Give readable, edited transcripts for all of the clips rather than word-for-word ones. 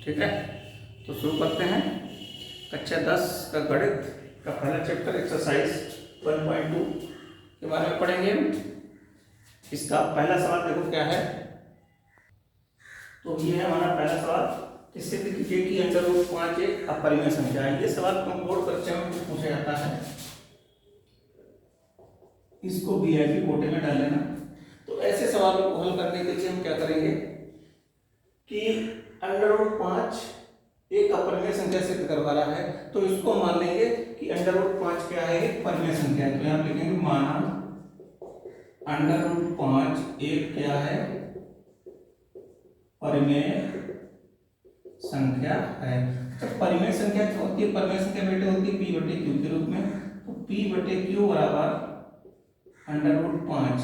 ठीक है, तो शुरू करते हैं। कक्षा 10 का गणित का पहला चैप्टर एक्सरसाइज 1.2 के बारे में पढ़ेंगे। इसका पहला सवाल देखो क्या है। तो ये है हमारा पहला सवाल कि सिद्ध कीजिए कि √5 एक अपरिमेय संख्या है। ये सवाल बोर्ड परीक्षा में पूछा जाता है, इसको वीआईपी कोटे में डाल लेना। तो ऐसे सवालों को हल करने के लिए हम क्या करेंगे कि √5 एक अपरिमेय संख्या सिद्ध करवा रहा है, तो इसको मान लेंगे कि √5 क्या है, एक परिमेय संख्या है। तो यहाँ लिखेंगे माना √5 एक क्या है, परिमेय संख्या है। तो परिमेय संख्या क्या होती है? परिमेय संख्या बेटे होती है P/Q के रूप में। तो P/Q बराबर √5,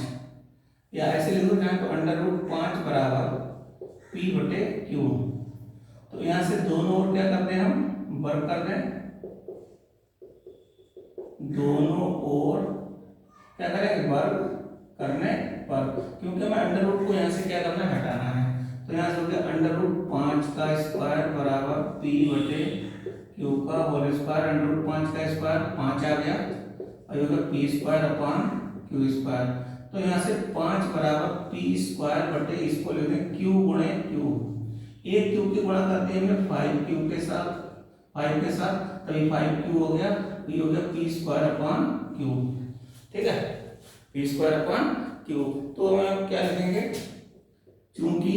या ऐसे लिख दो चाहे तो √5 बराबर P/Q। तो यहां से दोनों ओर क्या करते हैं, हम वर्ग कर दें। दोनों ओर क्या करेंगे, वर्ग करने पर, क्योंकि हमें अंडर को यहां से क्या करना है, हटाना है। तो यहां से हो गया √5 का स्क्वायर बराबर P/Q का होल स्क्वायर। √5 का स्क्वायर 5 आ गया और ये होगा P² तो यहाँ से 5 बराबर P² इसको लेते हैं Q गुणे Q। एक Q की गुणा करते हैं हमने 5Q के साथ, 5 के साथ, तभी 5Q हो गया। ये हो गया P²/Q। ठीक है, P²/Q। तो हम क्या लिखेंगे, चूंकि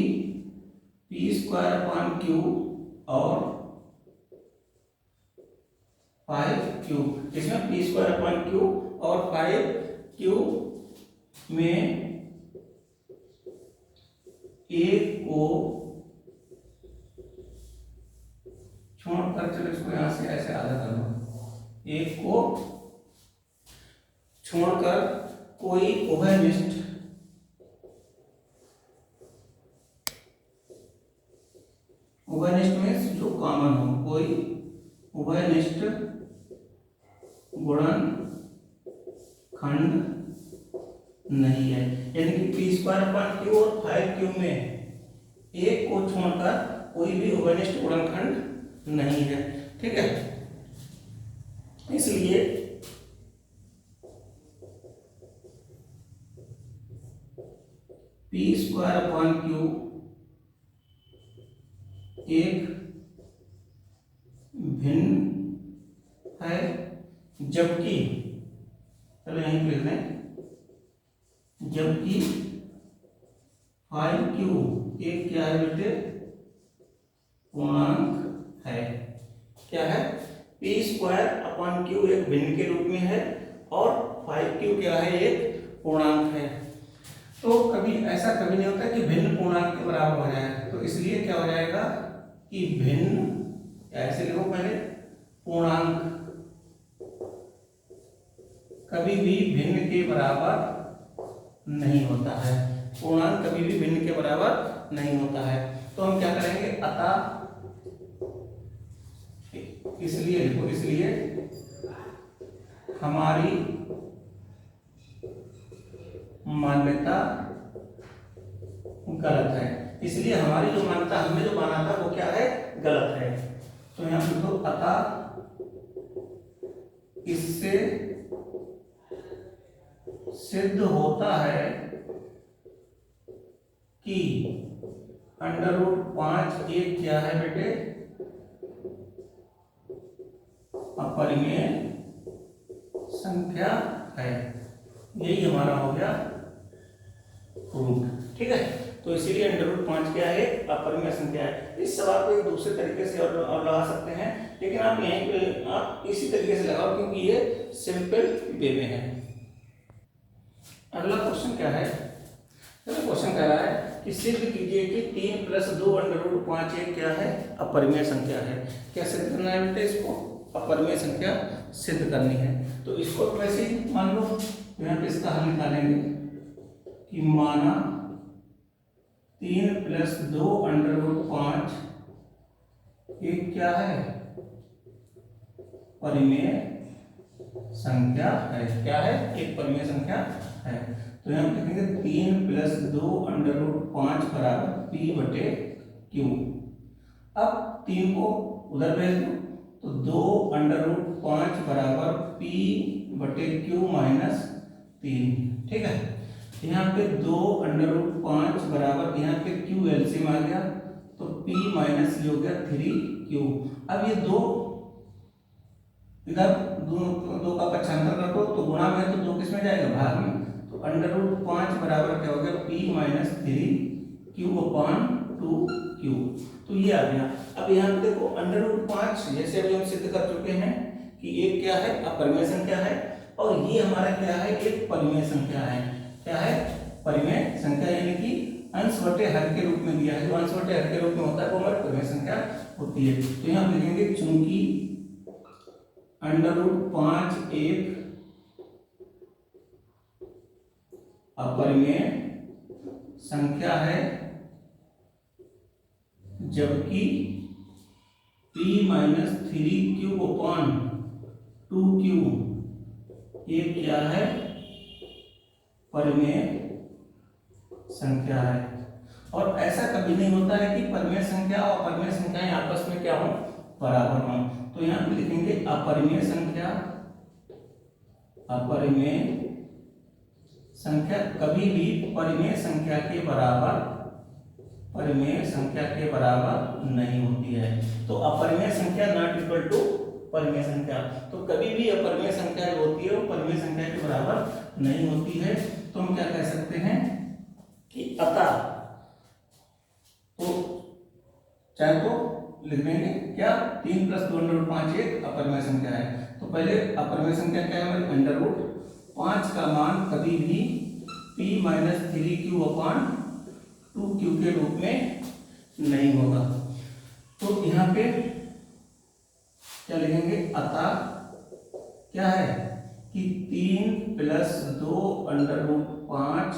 P²/Q और 5Q, इसमें P²/Q और 5Q में एक को छोड़कर, चलो इसको यहां से ऐसे आधा कर लो, एक को छोड़कर कोई उभयनिष्ठ में जो कॉमन हो, कोई उभयनिष्ठ गुणनखंड नहीं है। यानी कि P²/Q और 5Q में एक को छोड़कर कोई भी उभयनिष्ठ गुणनखंड नहीं है। ठीक है, इसलिए P²/Q एक भिन्न है, जबकि, चलो यहीं लिख लें, जबकि 5Q एक क्या है बेटे, पूर्णांक है। क्या है, P²/Q एक भिन्न के रूप में है और 5Q क्या है, एक पूर्णांक है। तो कभी ऐसा कभी नहीं होता कि भिन्न पूर्णांक के बराबर हो जाए, तो इसलिए क्या हो जाएगा कि भिन्न, ऐसे लिखो पहले, पूर्णांक कभी भी भिन्न के बराबर नहीं होता है। पूर्णांक कभी भी भिन्न के बराबर नहीं होता है। तो हम क्या करेंगे, अतः, इसलिए लिखो, इसलिए हमारी मान्यता गलत है। इसलिए हमारी जो मान्यता, हमने जो माना था वो क्या है, गलत है। तो यहां लिखो अतः इससे सिद्ध होता है कि √5 एक क्या है बेटे, अपरिमेय संख्या है। यही हमारा हो गया प्रूफ। ठीक है, तो इसीलिए √5 क्या है, अपरिमेय संख्या है। इस सवाल को एक दूसरे तरीके से और लगा सकते हैं, लेकिन आप यहीं पे आप इसी तरीके से लगाओ क्योंकि ये सिंपल वे में है। अगला क्वेश्चन क्या है, अगला क्वेश्चन कह रहा है कि सिद्ध कीजिए कि 3 + 2 √5 एक क्या है, अपरिमेय संख्या है। क्या सिद्ध करना है बेटे, इसको अपरिमेय संख्या सिद्ध करनी है। तो इसको वैसे ही मान लो, यहाँ पे इसका हल निकालेंगे कि माना 3 + 2 √5 एक क्या है, परिमेय संख्या है। क्या है, एक परिमेय संख्या है। तो यहाँ लिखेंगे 3 + 2 √5 बराबर P/Q। अब 3 को उधर भेज दो, तो 2√5 बराबर P बटे Q माइनस 3। ठीक है, यहाँ पे 2√5 बराबर, यहाँ पे Q एलसीएम आ गया तो P माइनस ये हो गया 3Q। अब ये दो इधर दो का पक्षांतर कर दो तो गुणा में, तो 2 किस में जाएगा, भाग में, तो √5 बराबर क्या हो गया, P minus 3Q upon 2Q। तो ये आ गया। अब यहाँ पे देखो √5 जैसे अभी हम सिद्ध कर चुके हैं कि एक क्या है, अपरिमेय संख्या है, और ये हमारा क्या है, एक परिमेय संख्या है। क्या है, परिमेय संख्या, यानी कि अंश बटे हर के रूप में दिया है। जो अंश बटे हर के रूप में होता है वो हमारी परिमेय संख्या होती है। तो यहाँ लिखेंगे चूंकि √5 एक अपरिमेय संख्या है, जबकि P minus 3Q upon 2Q ये क्या है, परिमेय संख्या है। और ऐसा कभी नहीं होता है कि परिमेय संख्या और अपरिमेय संख्याएं आपस में क्या हो, बराबर हो। तो यहाँ पे लिखेंगे अपरिमेय संख्या, अपरिमेय संख्या कभी भी परिमेय संख्या के बराबर, परिमेय संख्या के बराबर नहीं होती है। तो अपरिमेय संख्या नॉट इक्वल टू परिमेय संख्या, तो कभी भी अपरिमेय संख्या जो होती है वो परिमेय संख्या के बराबर नहीं होती है। तो हम क्या कह सकते हैं कि अतः, तो चाहे तो लिख देंगे क्या, 3 + 2√5 एक अपरिमेय संख्या है। तो पहले अपरिमेय संख्या क्या है हमारी, √5 का मान कभी भी P minus 3Q upon 2Q के रूप में नहीं होगा। तो यहाँ पे क्या लिखेंगे, अतः क्या है कि 3 + 2√5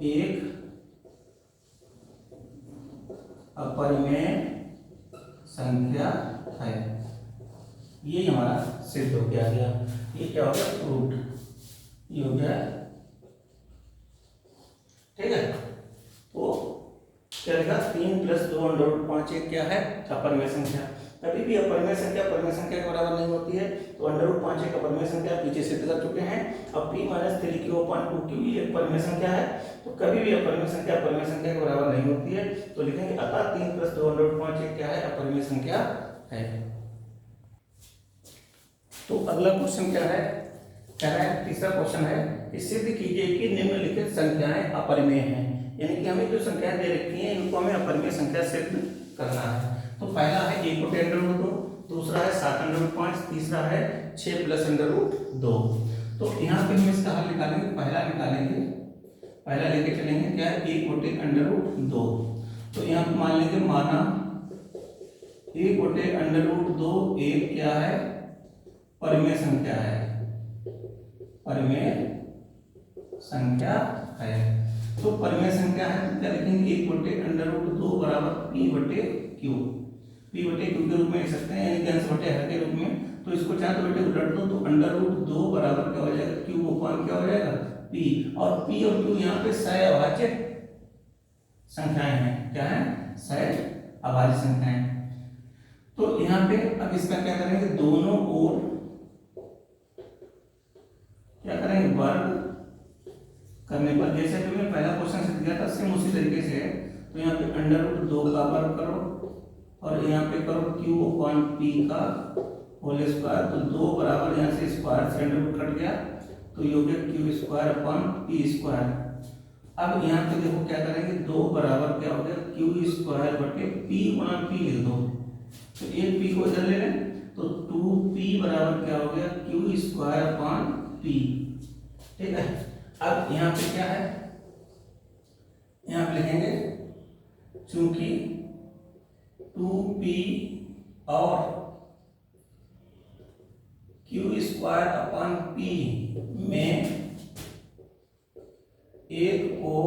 एक अपरिमेय संख्या है। ये हमारा सिद्ध हो गया। ये क्या हो गया, प्रूव्ड, ये हो गया। ठीक है, तो क्या लिखा, 3 + 2√5 एक क्या है, अपरिमेय संख्या। कभी भी अपरिमेय संख्या परिमेय संख्या के बराबर नहीं होती है। तो √5 एक अपरिमेय संख्या पीछे सिद्ध कर चुके हैं। अब P minus 3Q upon 2Q ये एक परिमेय संख्या है। तो कभी भी अपरिमेय संख्या परिमेय संख्या के बराबर नहीं होती है। तो लिखेंगे अतः 3 + 2√5 एक क्या है, अपरिमेय संख्या है। तो अगला क्वेश्चन क्या है, कह रहा है, तीसरा क्वेश्चन है कि सिद्ध कीजिए कि निम्नलिखित संख्याएं अपरिमेय हैं। यानी कि हमें जो संख्याएं दे रखी हैं इनको हमें अपरिमेय संख्या सिद्ध करना है। तो पहला है 1/√2, दूसरा है 7/5, तीसरा है 6 + √2। तो यहाँ पे हम इसका हल निकालेंगे। पहला निकालेंगे, पहला लेके चलेंगे क्या है, 1/√2। तो यहाँ पे मान लेंगे, माना 1/√2 एक क्या है, परिमेय संख्या है, परिमेय संख्या है। तो परिमेय संख्या है तो क्या लिखेंगे, 1/√2 बराबर P बटे Q। P बटे Q के रूप में लिख सकते हैं, यानी कि अंश बटे हर के रूप में। तो इसको चाहे तो बेटे उलट दो, तो √2 बराबर क्या हो जाएगा, Q अपॉन क्या हो जाएगा, P। और P और Q यहाँ पे सहअभाज्य संख्याएं हैं। क्या है, सहअभाज्य संख्याएं। तो यहाँ पे अब इसका क्या करेंगे, दोनों ओर क्या करेंगे, वर्ग करने पर, जैसे कि मैंने पहला क्वेश्चन सिद्ध किया था सेम उसी तरीके से है। तो यहाँ पे √2 का वर्ग करो और यहाँ पे करो Q अपॉन P का होल स्क्वायर। तो 2 बराबर यहाँ से स्क्वायर से √ कट गया, तो ये हो गया Q² अपॉन P²। अब यहाँ पे देखो क्या करेंगे, 2 बराबर क्या हो गया, Q² बटे P गुणा P लिख दो। तो एक P को इधर ले लें, तो 2P बराबर क्या हो गया, Q² अपॉन P। ठीक है, अब यहाँ पे क्या है, यहाँ पे लिखेंगे चूंकि 2P और Q² अपॉन P में एक को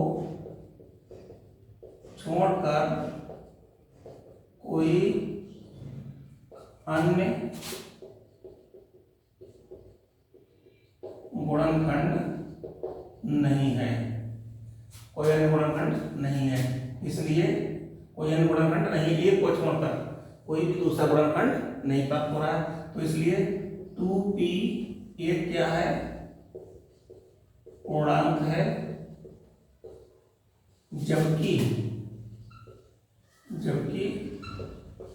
छोड़कर कोई अन्य गुणनखंड नहीं है, कोई अन्य गुणनखंड नहीं है, इसलिए कोई अन्य गुणनखंड नहीं, एक को छोड़कर कोई भी दूसरा गुणनखंड नहीं प्राप्त हो रहा है। तो इसलिए 2p एक क्या है, पूर्णांक है, जबकि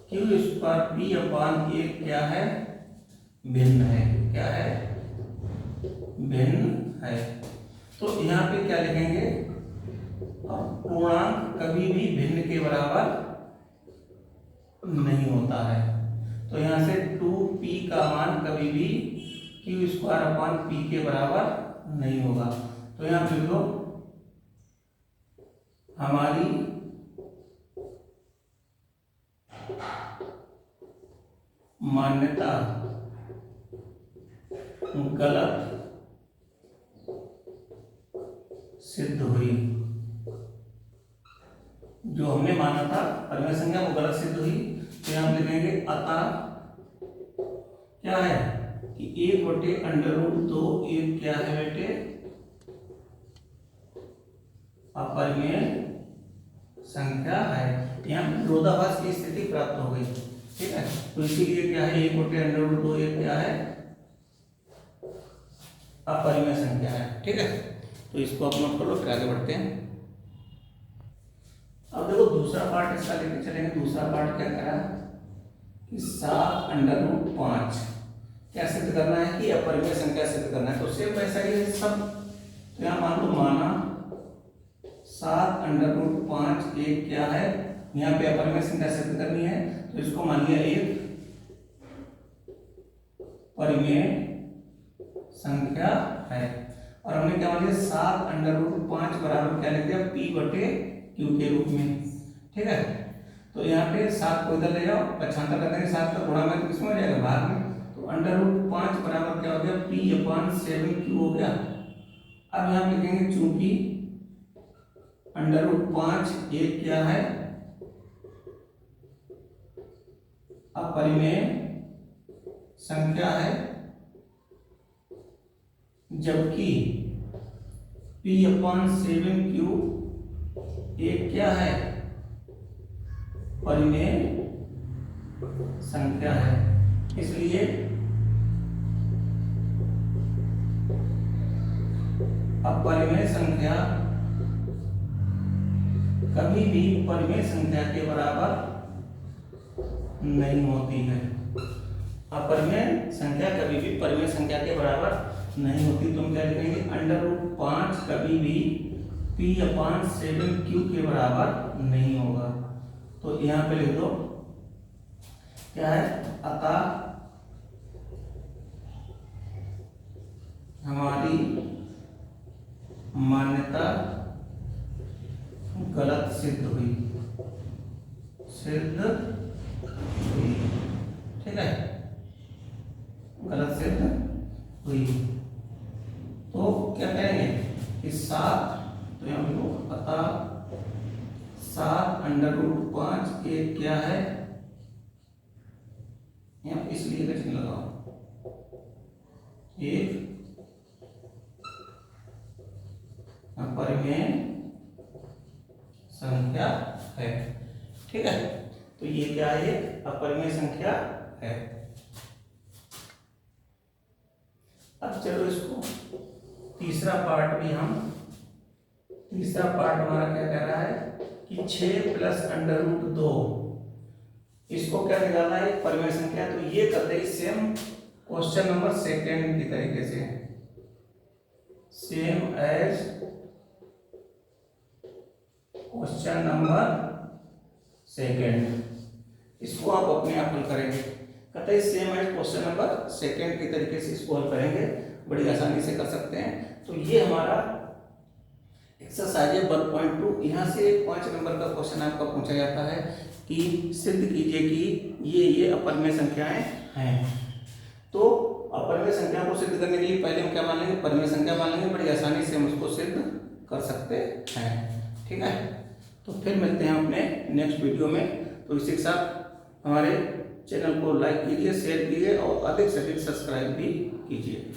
क्यू स्क्वायर पी अपान एक क्या है, भिन्न है। क्या है, भिन्न है। तो यहाँ पे क्या लिखेंगे, पूर्णांक कभी भी भिन्न के बराबर नहीं होता है। तो यहाँ से 2p का मान कभी भी क्यू स्क्वायर अपान पी के बराबर नहीं होगा। तो यहाँ पे लिखो, हमारी मान्यता गलत सिद्ध हुई। जो हमने माना था परिमेय संख्या वो गलत सिद्ध हुई। तो यहाँ लिखेंगे अतः क्या है कि 1/√2 एक क्या है बेटे, अपरिमेय संख्या है। यहाँ विरोधाभास की स्थिति प्राप्त हो गई। ठीक है, तो इसीलिए क्या है, 1/√2 एक क्या है, अपरिमेय संख्या है। ठीक है, तो इसको अपलोड कर लो, फिर आगे बढ़ते हैं। अब देखो दूसरा पार्ट इसका लेके चलेंगे। दूसरा पार्ट क्या करा कि 7√5 क्या सिद्ध करना है कि अपरिमेय संख्या सिद्ध करना है। तो सेम वैसा ही है सब। तो यहाँ मान लो माना 7√5 एक क्या है, यहाँ पे अपरिमेय संख्या सिद्ध करनी है। तो इसको मान लिया एक परिमेय संख्या है। और हमने क्या मान लिया, 7√5 बराबर क्या लिख दिया, p/q के रूप में। ठीक है, तो यहाँ पे 7 को इधर ले जाओ, पक्षांतर कर देंगे, 7 का गुणा में किसमें हो जाएगा, भाग में। तो √5 बराबर क्या हो गया, p/7q हो गया। अब यहाँ लिखेंगे चूंकि √5 एक क्या है, अपरिमेय संख्या है, जबकि p/7q एक क्या है, परिमेय संख्या है। इसलिए अपरिमेय संख्या कभी भी परिमेय संख्या के बराबर नहीं होती है। अपरिमेय संख्या कभी भी परिमेय संख्या के बराबर नहीं होती। तुम क्या लिखेंगे, √5 कभी भी p/7q के बराबर नहीं होगा। तो यहाँ पे लिख दो क्या है, अतः हमारी मान्यता गलत सिद्ध हुई। ठीक है, गलत सिद्ध हुई। तो क्या करेंगे कि 7, तो यहाँ पे अतः 7√5 एक क्या है, यहाँ इसलिए का चिन्ह लगाओ, एक अपरिमेय संख्या है। ठीक है, तो ये क्या है, अपरिमेय संख्या है। अब चलो इसको तीसरा पार्ट हमारा क्या कह रहा है कि 6 + √2 इसको क्या निकालना है, परिमेय संख्या। तो ये कर देगी सेम क्वेश्चन नंबर 2 की तरीके से, सेम एज क्वेश्चन नंबर 2। इसको आप अपने आप हल करेंगे, कतई सेम एज क्वेश्चन नंबर 2 के तरीके से इसको हल करेंगे, बड़ी आसानी से कर सकते हैं। तो ये हमारा एक्सरसाइज है 1.2। यहाँ से 5 नंबर का क्वेश्चन आपका पूछा जाता है कि सिद्ध कीजिए कि ये अपरिमेय संख्याएं हैं। तो अपरिमेय संख्या को सिद्ध करने के लिए पहले हम क्या मान लेंगे, परिमेय संख्या मान लेंगे, बड़ी आसानी से हम उसको सिद्ध कर सकते हैं। ठीक है, तो फिर मिलते हैं अपने नेक्स्ट वीडियो में। तो इसी के साथ हमारे चैनल को लाइक कीजिए, शेयर कीजिए और अधिक से अधिक सब्सक्राइब भी कीजिए।